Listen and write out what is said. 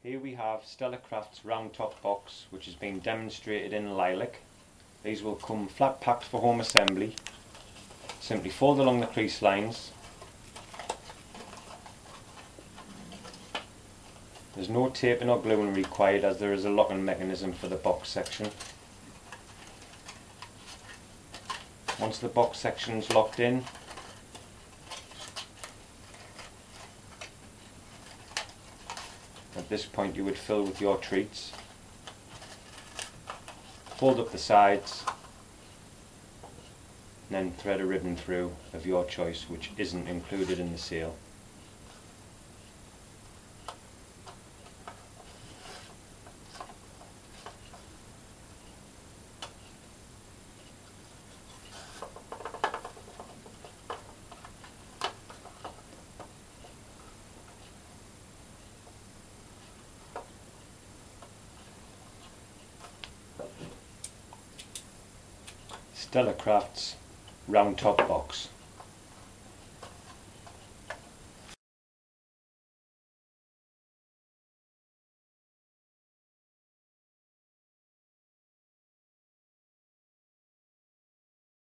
Here we have Stella Crafts round top box, which has been demonstrated in lilac. These will come flat packed for home assembly. Simply fold along the crease lines. There's no taping or gluing required, as there is a locking mechanism for the box section. Once the box section is locked in, at this point you would fill with your treats, fold up the sides, and then thread a ribbon through of your choice, which isn't included in the sale. Stella Crafts round top box.